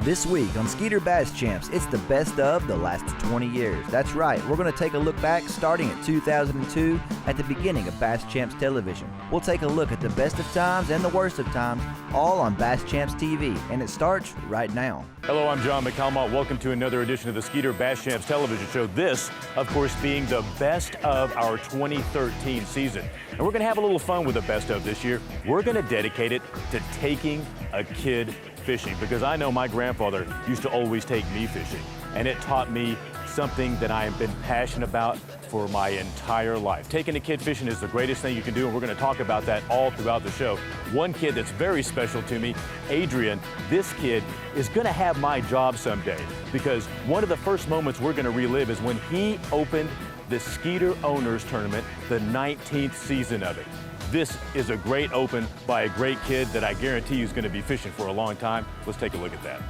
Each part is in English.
This week on Skeeter Bass Champs, it's the best of the last 20 years. That's right, we're going to take a look back starting at 2002 at the beginning of Bass Champs television. We'll take a look at the best of times and the worst of times, all on Bass Champs TV, and it starts right now. Hello, I'm John McCalmont. Welcome to another edition of the Skeeter Bass Champs television show. This, of course, being the best of our 2013 season. And we're going to have a little fun with the best of this year. We're going to dedicate it to taking a kid fishing, because I know my grandfather used to always take me fishing, and it taught me something that I have been passionate about for my entire life. Taking a kid fishing is the greatest thing you can do, and we're going to talk about that all throughout the show. One kid that's very special to me, Adrian, this kid is going to have my job someday, because one of the first moments we're going to relive is when he opened the Skeeter Owners Tournament, the 19th season of it. This is a great open by a great kid that I guarantee you is going to be fishing for a long time. Let's take a look at that.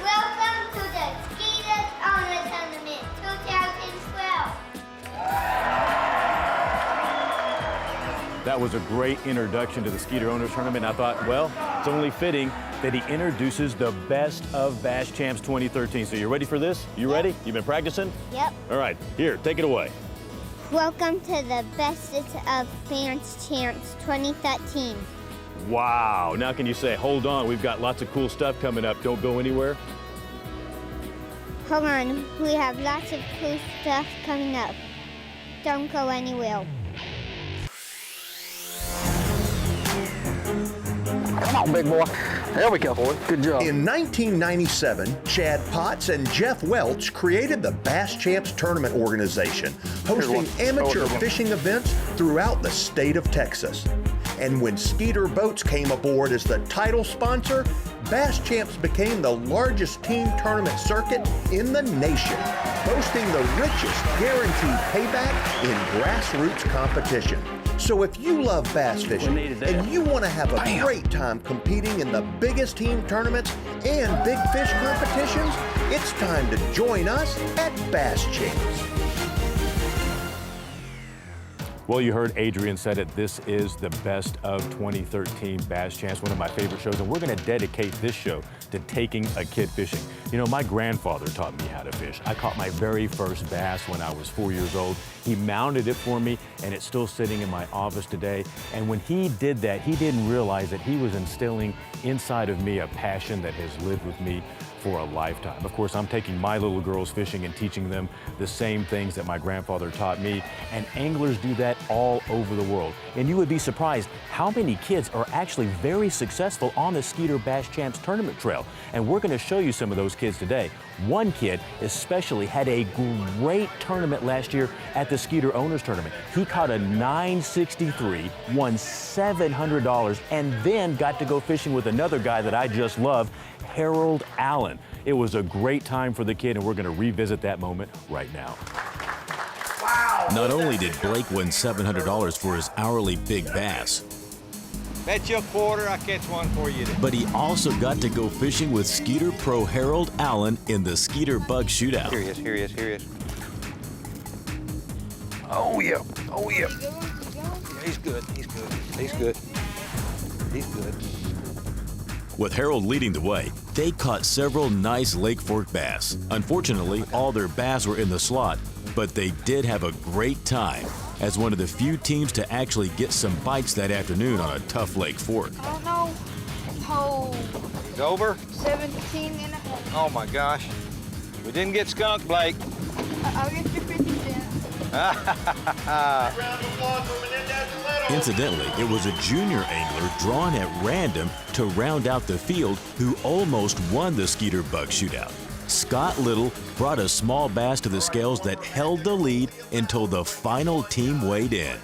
Welcome to the Skeeter Owners Tournament 2012. That was a great introduction to the Skeeter Owners Tournament. I thought, well, it's only fitting that he introduces the best of Bass Champs 2013. So you ready for this? You ready? You've been practicing? Yep. All right, here, take it away. Welcome to the best of Bass Champs 2013. Wow. Now can you say, hold on, we've got lots of cool stuff coming up. Don't go anywhere. Hold on, we have lots of cool stuff coming up. Don't go anywhere. Come on, big boy. There we go, boy. Good job. In 1997, Chad Potts and Jeff Welch created the Bass Champs Tournament Organization, hosting amateur fishing events throughout the state of Texas. And when Skeeter Boats came aboard as the title sponsor, Bass Champs became the largest team tournament circuit in the nation, boasting the richest guaranteed payback in grassroots competition. So if you love bass fishing and you want to have a great time competing in the biggest team tournaments and big fish competitions, it's time to join us at Bass Champs. Well, you heard Adrian said it. This is the best of 2013 Bass Champs, one of my favorite shows, and we're going to dedicate this show to taking a kid fishing. You know, my grandfather taught me how to fish. I caught my very first bass when I was 4 years old. He mounted it for me, and it's still sitting in my office today. And when he did that, he didn't realize that he was instilling inside of me a passion that has lived with me for a lifetime. Of course, I'm taking my little girls fishing and teaching them the same things that my grandfather taught me, and anglers do that all over the world. And you would be surprised how many kids are actually very successful on the Skeeter Bass Champs tournament trail. And we're going to show you some of those kids today. One kid especially had a great tournament last year at the Skeeter Owners Tournament. He caught a 963, won $700, and then got to go fishing with another guy that I just love, Harold Allen. It was a great time for the kid, and we're going to revisit that moment right now. Wow! Not only did Blake win $700 for his hourly big bass, Bet you a quarter I catch one for you today. but he also got to go fishing with Skeeter pro Harold Allen in the Skeeter Bug Shootout. Here he is, here he is, here he is. Oh, yeah. Oh, yeah. Yeah, he's good, he's good, he's good. He's good. With Harold leading the way, they caught several nice Lake Fork bass. Unfortunately, all their bass were in the slot, but they did have a great time as one of the few teams to actually get some bites that afternoon on a tough Lake Fork. I don't know. Oh, He's over. 17 and a half. Oh my gosh. We didn't get skunked, Blake. I'll get your 50 cents. Incidentally, it was a junior angler drawn at random to round out the field who almost won the Skeeter Bug Shootout. Scott Little brought a small bass to the scales that held the lead until the final team weighed in.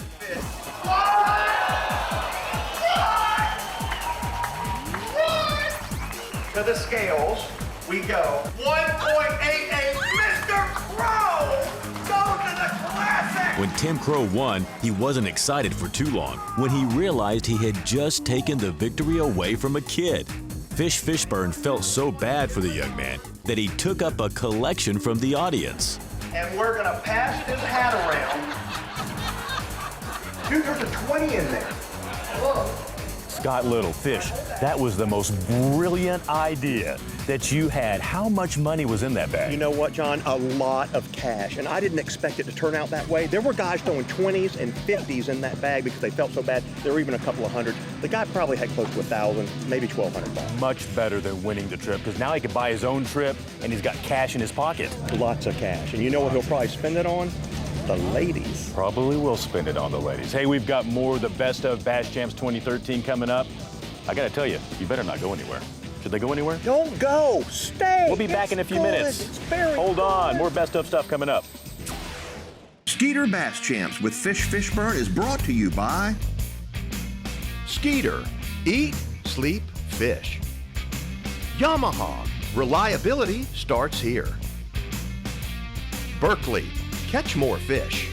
To the scales, we go 1.88, Mr. Crow! Go to the classic! When Tim Crow won, he wasn't excited for too long when he realized he had just taken the victory away from a kid. Fishburne felt so bad for the young man that he took up a collection from the audience. And we're gonna pass his hat around. Dude, there's a 20 in there. Whoa. Scott Little, Fish, that was the most brilliant idea that you had. How much money was in that bag? You know what, John? A lot of cash, and I didn't expect it to turn out that way. There were guys throwing 20s and 50s in that bag because they felt so bad. There were even a couple of hundreds. The guy probably had close to 1,000, maybe 1,200 bucks. Much better than winning the trip, because now he can buy his own trip and he's got cash in his pocket. Lots of cash, and you know what he'll probably spend it on? The ladies. Probably will spend it on the ladies. Hey, we've got more of the Best of Bass Champs 2013 coming up. I gotta tell you, you better not go anywhere. Should they go anywhere? Don't go. Stay. We'll be back in a few minutes. It's very Hold good. on, more Best of stuff coming up. Skeeter Bass Champs with Fishburne is brought to you by Skeeter. Eat, sleep, fish. Yamaha. Reliability starts here. Berkeley. Catch more fish.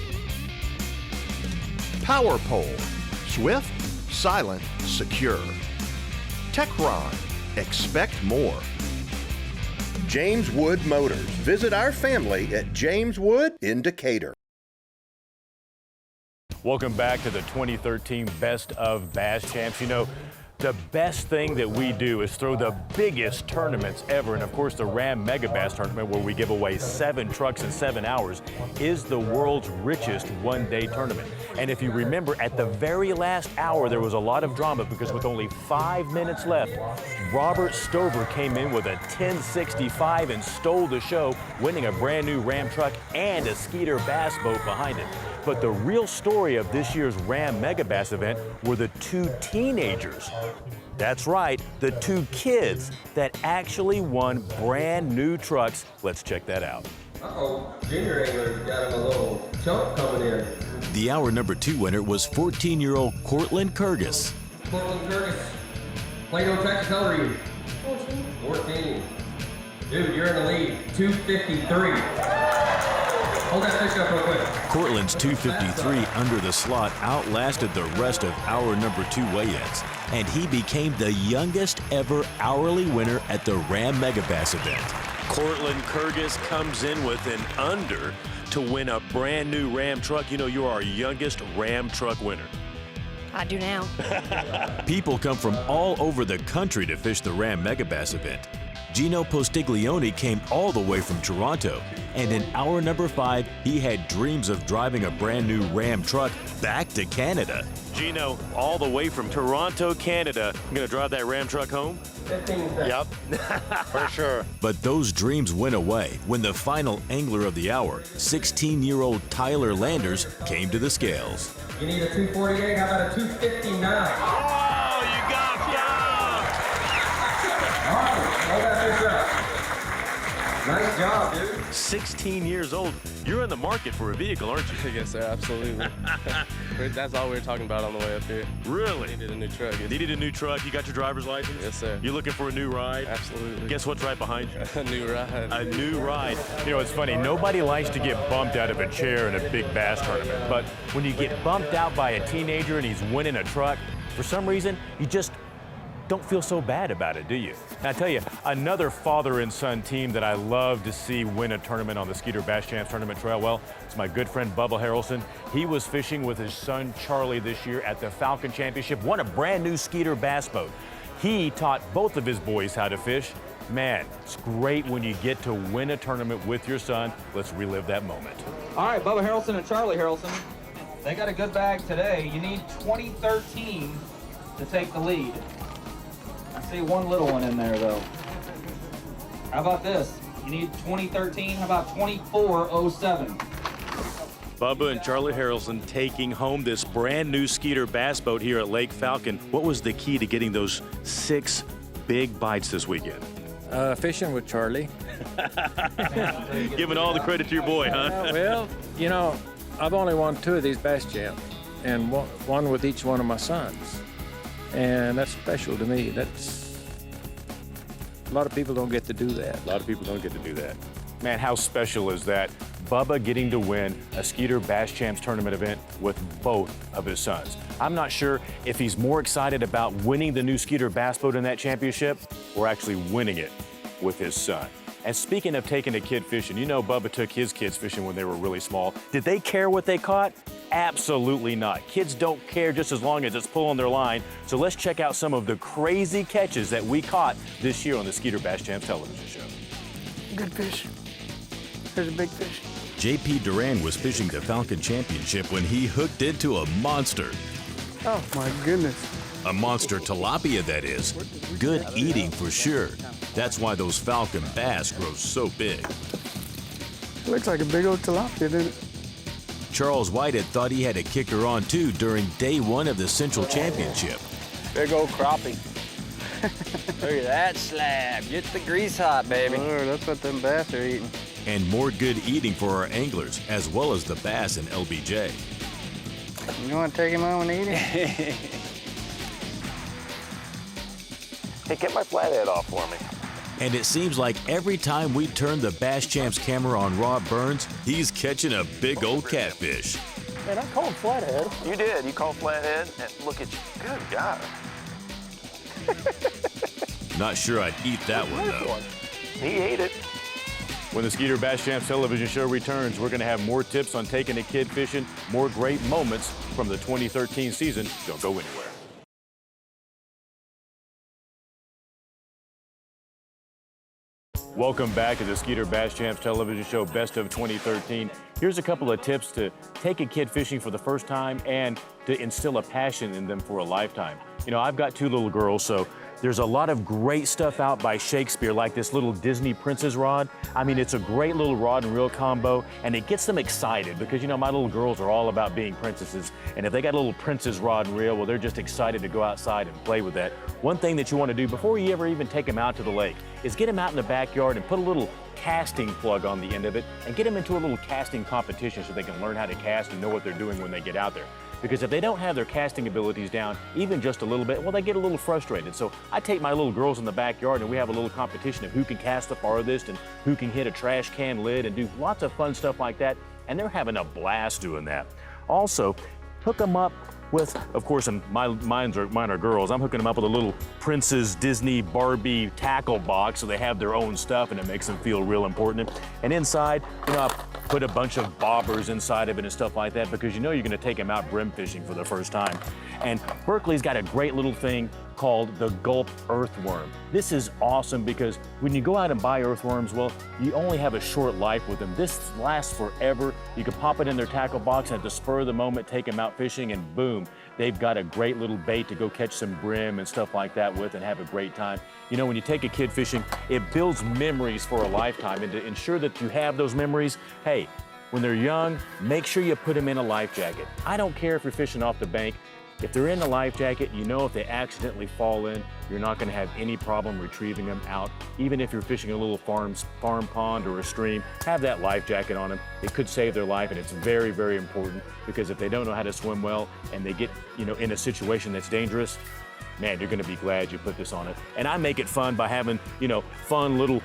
Power Pole. Swift, silent, secure. Techron. Expect more. James Wood Motors. Visit our family at James Wood in Decatur. Welcome back to the 2013 Best of Bass Champs. You know, the best thing that we do is throw the biggest tournaments ever. And of course, the Ram Mega Bass Tournament, where we give away 7 trucks in 7 hours, is the world's richest one-day tournament. And if you remember, at the very last hour, there was a lot of drama because with only 5 minutes left, Robert Stover came in with a 1065 and stole the show, winning a brand new Ram truck and a Skeeter bass boat behind it. But the real story of this year's Ram Mega Bass event were the 2 teenagers. That's right, the 2 kids that actually won brand new trucks. Let's check that out. Uh-oh, junior angler got him a little chunk coming in. The hour number 2 winner was 14-year-old Cortland Kurgis. Cortland Kurgis, Plano, Texas, how old are you? 14. Dude, you're in the lead, 253. Hold that fish up real quick. Cortland's 253 under the slot outlasted the rest of hour number 2 weigh-ins, and he became the youngest ever hourly winner at the Ram Mega Bass event. Cortland Kurgis comes in with an under to win a brand new Ram truck. You know, you're our youngest Ram truck winner. I do now. People come from all over the country to fish the Ram Mega Bass event. Gino Postiglione came all the way from Toronto, and in hour number 5, he had dreams of driving a brand new Ram truck back to Canada. Gino, all the way from Toronto, Canada. I'm gonna drive that Ram truck home? 15 seconds. Yep, for sure. But those dreams went away when the final angler of the hour, 16-year-old Tyler Landers, came to the scales. You need a 248, how about a 259? Oh, you got him! All right, hold that fish up. Nice job, dude. 16 years old. You're in the market for a vehicle, aren't you? Yes, sir, absolutely. That's all we were talking about on the way up here. Really? Needed a new truck. Yes. Needed a new truck. You got your driver's license? Yes, sir. You looking for a new ride? Absolutely. Guess what's right behind you? A new ride. A new ride. You know, it's funny. Nobody likes to get bumped out of a chair in a big bass tournament. But when you get bumped out by a teenager and he's winning a truck, for some reason, you just don't feel so bad about it, do you? And I tell you, another father and son team that I love to see win a tournament on the Skeeter Bass Champs Tournament Trail, well, it's my good friend Bubba Harrelson. He was fishing with his son Charlie this year at the Falcon Championship, won a brand new Skeeter bass boat. He taught both of his boys how to fish. Man, it's great when you get to win a tournament with your son. Let's relive that moment. All right, Bubba Harrelson and Charlie Harrelson, they got a good bag today. You need 2013 to take the lead. I see one little one in there, though. How about this? You need 2013. How about 2407? Bubba and Charlie Harrelson taking home this brand new Skeeter bass boat here at Lake Falcon. What was the key to getting those 6 big bites this weekend? Fishing with Charlie. Giving all the credit to your boy, huh? Well, you know, I've only won 2 of these bass champs, and one with each one of my sons. And that's special to me. That's a lot of people don't get to do that. A lot of people don't get to do that. Man, how special is that? Bubba getting to win a Skeeter Bass Champs tournament event with both of his sons. I'm not sure if he's more excited about winning the new Skeeter bass boat in that championship or actually winning it with his son. And speaking of taking a kid fishing, you know Bubba took his kids fishing when they were really small. Did they care what they caught? Absolutely not. Kids don't care just as long as it's pulling their line. So let's check out some of the crazy catches that we caught this year on the Skeeter Bass Champs television show. Good fish. There's a big fish. J.P. Duran was fishing the Falcon Championship when he hooked into a monster. Oh my goodness. A monster tilapia, that is. Good eating for sure. That's why those Falcon bass grow so big. Looks like a big old tilapia, doesn't it? Charles Whitehead thought he had a kicker on too during day one of the Central Championship. Big old crappie. Look at that slab. Get the grease hot, baby. Oh, that's what them bass are eating. And more good eating for our anglers, as well as the bass and LBJ. You want to take him home and eat him? Hey, get my flathead off for me. And it seems like every time we turn the Bass Champs camera on Rob Burns, he's catching a big old catfish. Man, I called flathead. You did. You called flathead, and look at you. Good God. Not sure I'd eat that one, though. He ate it. When the Skeeter Bass Champs television show returns, we're going to have more tips on taking a kid fishing, more great moments from the 2013 season. Don't go anywhere. Welcome back to the Skeeter Bass Champs television show, Best of 2013. Here's a couple of tips to take a kid fishing for the first time and to instill a passion in them for a lifetime. You know, I've got two little girls, so there's a lot of great stuff out by Shakespeare, like this little Disney princess rod. I mean, it's a great little rod and reel combo, and it gets them excited because, you know, my little girls are all about being princesses. And if they got a little princess rod and reel, well, they're just excited to go outside and play with that. One thing that you want to do before you ever even take them out to the lake is get them out in the backyard and put a little casting plug on the end of it and get them into a little casting competition so they can learn how to cast and know what they're doing when they get out there. Because if they don't have their casting abilities down, even just a little bit, well, they get a little frustrated. So I take my little girls in the backyard and we have a little competition of who can cast the farthest and who can hit a trash can lid and do lots of fun stuff like that. And they're having a blast doing that. Also, hook them up with, of course, and mine are girls, I'm hooking them up with a little Princess Disney Barbie tackle box so they have their own stuff and it makes them feel real important. And inside, you know, I put a bunch of bobbers inside of it and stuff like that because you know you're gonna take them out brim fishing for the first time. And Berkeley's got a great little thing called the Gulp Earthworm. This is awesome because when you go out and buy earthworms, well, you only have a short life with them. This lasts forever. You can pop it in their tackle box and at the spur of the moment, take them out fishing and boom, they've got a great little bait to go catch some brim and stuff like that with and have a great time. You know, when you take a kid fishing, it builds memories for a lifetime, and to ensure that you have those memories, hey, when they're young, make sure you put them in a life jacket. I don't care if you're fishing off the bank. If they're in the life jacket, you know if they accidentally fall in, you're not gonna have any problem retrieving them out. Even if you're fishing a little farm pond or a stream, have that life jacket on them. It could save their life, and it's very, very important because if they don't know how to swim well and they get, you know, in a situation that's dangerous, man, you're gonna be glad you put this on it. And I make it fun by having, you know, fun little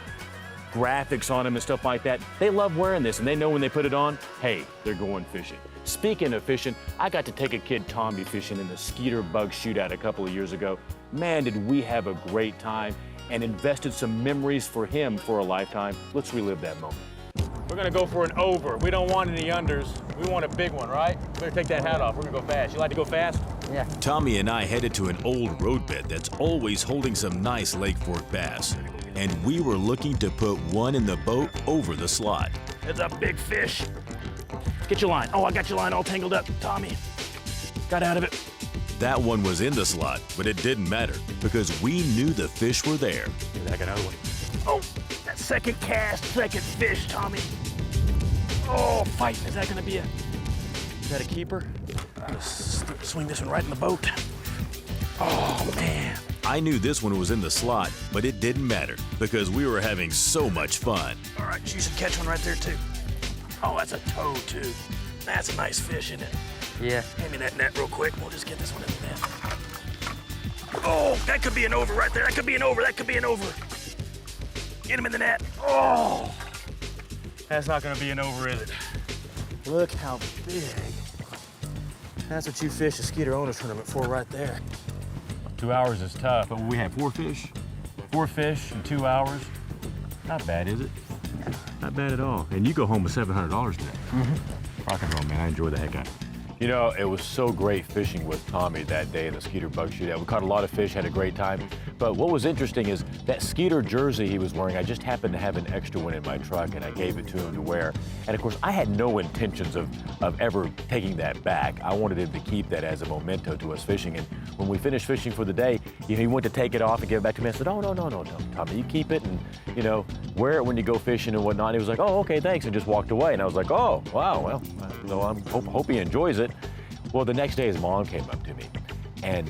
graphics on them and stuff like that. They love wearing this and they know when they put it on, hey, they're going fishing. Speaking of fishing, I got to take a kid Tommy fishing in the Skeeter bug shootout a couple of years ago. Man, did we have a great time and invested some memories for him for a lifetime. Let's relive that moment. We're gonna go for an over. We don't want any unders. We want a big one, right? Better take that hat off. We're gonna go fast. You like to go fast? Yeah. Tommy and I headed to an old road bed that's always holding some nice Lake Fork bass. And we were looking to put one in the boat over the slot. It's a big fish. Get your line. Oh, I got your line all tangled up. Tommy, got out of it. That one was in the slot, but it didn't matter because we knew the fish were there. Get that another one. Oh, that second cast, second fish, Tommy. Oh, fighting. Is that gonna be is that a keeper? I'm gonna swing this one right in the boat. Oh, man. I knew this one was in the slot, but it didn't matter because we were having so much fun. All right, you should catch one right there, too. Oh, that's a toad, too. That's a nice fish, isn't it? Yeah. Hand me that net real quick. We'll just get this one in the net. Oh, that could be an over right there. That could be an over. That could be an over. Get him in the net. Oh, that's not going to be an over, is it? Look how big. That's what you fish a Skeeter Owner Tournament for right there. 2 hours is tough, but we have 4 fish. 4 fish in 2 hours. Not bad, is it? Not bad at all. And you go home with $700 today. Mm-hmm. Rock and roll, man. I enjoy the heck out of it. You know, it was so great fishing with Tommy that day in the Skeeter bug shootout. We caught a lot of fish, had a great time. But what was interesting is that Skeeter jersey he was wearing, I just happened to have an extra one in my truck and I gave it to him to wear. And of course, I had no intentions of ever taking that back. I wanted him to keep that as a memento to us fishing. And when we finished fishing for the day, he went to take it off and give it back to me. I said, oh, no, Tommy, you keep it and, you know, wear it when you go fishing and whatnot. And he was like, oh, okay, thanks, and just walked away. And I was like, oh, wow, well, I hope he enjoys it. Well, the next day his mom came up to me and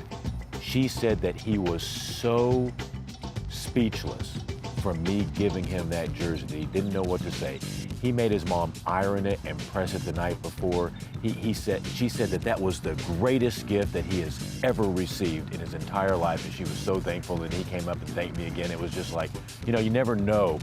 she said that he was so speechless from me giving him that jersey that he didn't know what to say. He made his mom iron it and press it the night before. She said that was the greatest gift that he has ever received in his entire life, and she was so thankful, and he came up and thanked me again. It was just like, you know, you never know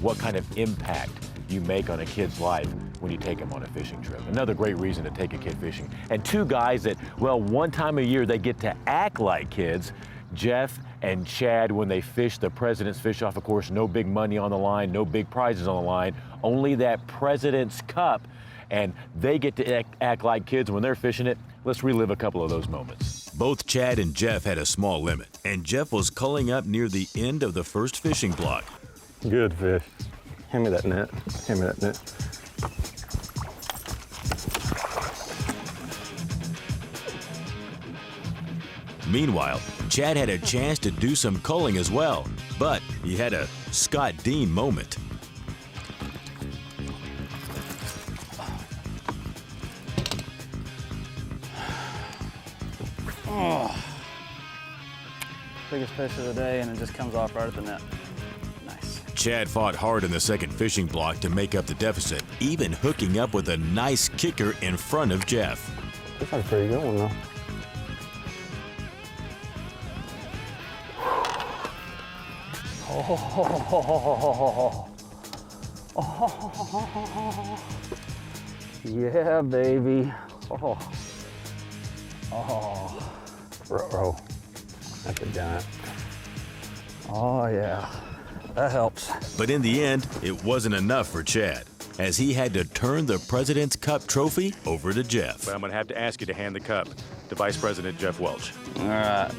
what kind of impact you make on a kid's life when you take them on a fishing trip. Another great reason to take a kid fishing. And two guys that, well, one time a year they get to act like kids, Jeff and Chad, when they fish the President's Fish Off. Of course, no big money on the line, no big prizes on the line, only that President's Cup. And they get to act like kids when they're fishing it. Let's relive a couple of those moments. Both Chad and Jeff had a small limit, and Jeff was culling up near the end of the first fishing block. Good fish. Hand me that net. Hand me that net. Meanwhile, Chad had a chance to do some culling as well, but he had a Scott Dean moment. Oh, biggest fish of the day, and it just comes off right at the net. Nice. Chad fought hard in the second fishing block to make up the deficit, even hooking up with a nice kicker in front of Jeff. Looks like a pretty good one, though. Oh, yeah, baby. Oh. Ruh-roh. That's a giant. Oh, yeah. That helps. But in the end, it wasn't enough for Chad, as he had to turn the President's Cup trophy over to Jeff. But I'm going to have to ask you to hand the cup to Vice President Jeff Welch. All right.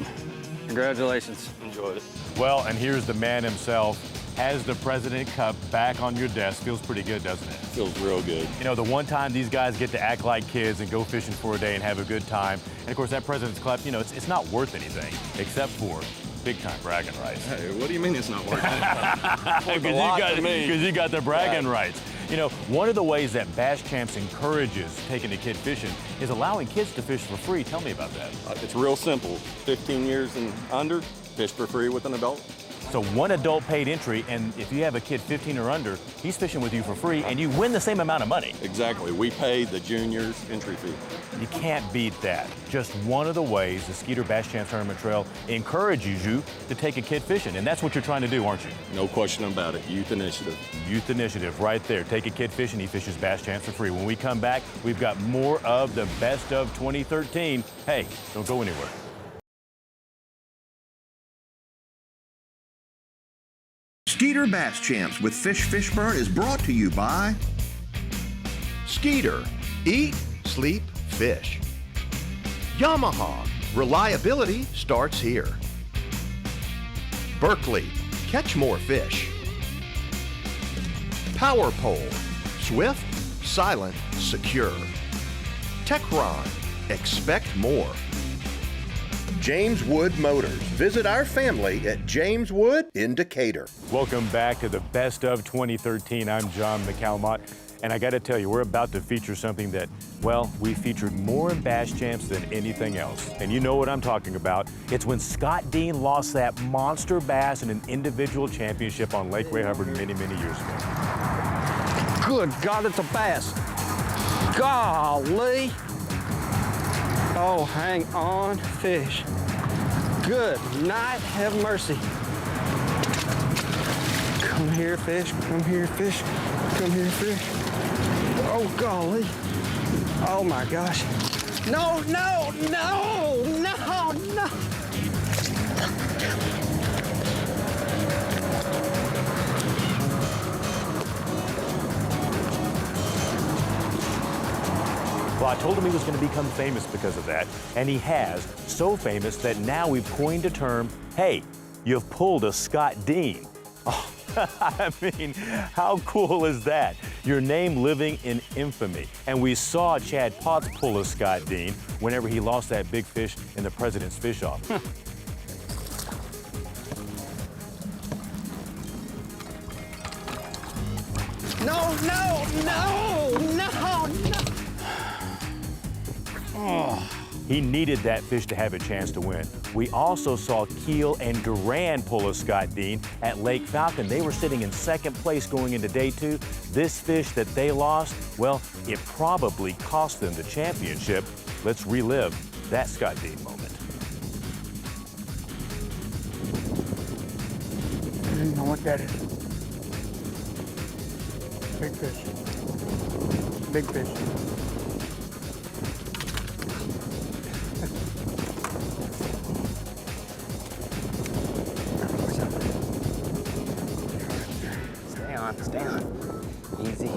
Congratulations. Enjoyed it. Well, and here's the man himself. Has the President Cup back on your desk. Feels pretty good, doesn't it? Feels real good. You know, the one time these guys get to act like kids and go fishing for a day and have a good time. And of course, that President's Cup, you know, it's not worth anything except for big-time bragging rights. Hey, what do you mean it's not worth anything? Because you got the bragging rights. You know, one of the ways that Bass Champs encourages taking a kid fishing is allowing kids to fish for free. Tell me about that. It's real simple. 15 years and under, fish for free with an adult. So one adult paid entry, and if you have a kid 15 or under, he's fishing with you for free, and you win the same amount of money. Exactly. We pay the juniors entry fee. You can't beat that. Just one of the ways the Skeeter Bass Champs Tournament Trail encourages you to take a kid fishing, and that's what you're trying to do, aren't you? No question about it. Youth Initiative. Youth Initiative, right there. Take a kid fishing, he fishes Bass Champs for free. When we come back, we've got more of the best of 2013. Hey, don't go anywhere. Skeeter Bass Champs with Fishburne is brought to you by Skeeter, eat, sleep, fish. Yamaha, reliability starts here. Berkeley, catch more fish. Power Pole, swift, silent, secure. Techron, expect more. James Wood Motors. Visit our family at James Wood in Decatur. Welcome back to the Best of 2013. I'm John McCalmont, and I got to tell you, we're about to feature something that, well, we featured more in Bass Champs than anything else. And you know what I'm talking about. It's when Scott Dean lost that monster bass in an individual championship on Lake Ray Hubbard many, many years ago. Good God, it's a bass. Golly. Oh, hang on, fish. Good night, have mercy. Come here, fish, come here, fish, come here, fish. Oh, golly. Oh, my gosh. No, no, no, no, no. Well, I told him he was going to become famous because of that, and he has. So famous that now we've coined a term, hey, you've pulled a Scott Dean. Oh, I mean, how cool is that? Your name living in infamy. And we saw Chad Potts pull a Scott Dean whenever he lost that big fish in the President's Fish-Off. No, no, no, no, no. Oh. He needed that fish to have a chance to win. We also saw Keel and Duran pull a Scott Dean at Lake Falcon. They were sitting in second place going into day 2. This fish that they lost, well, it probably cost them the championship. Let's relive that Scott Dean moment. I don't know what that is. Big fish. Big fish. Stay on. Easy.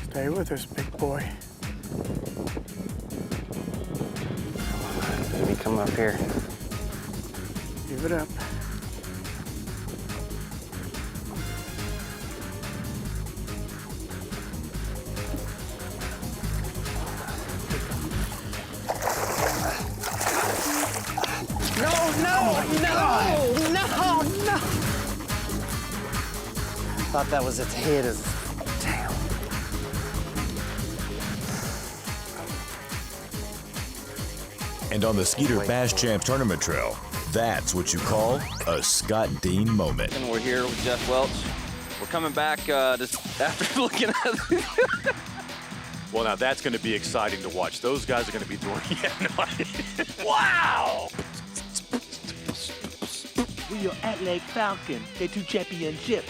Stay with us, big boy. Come on, baby, come up here. Give it up. I thought that was its head as tail. And on the Skeeter Bass Champs tournament trail, that's what you call a Scott Dean moment. And we're here with Jeff Welch. We're coming back just after looking at Well, now that's going to be exciting to watch. Those guys are going to be doing Wow! We are at Lake Falcon, Day 2 championship.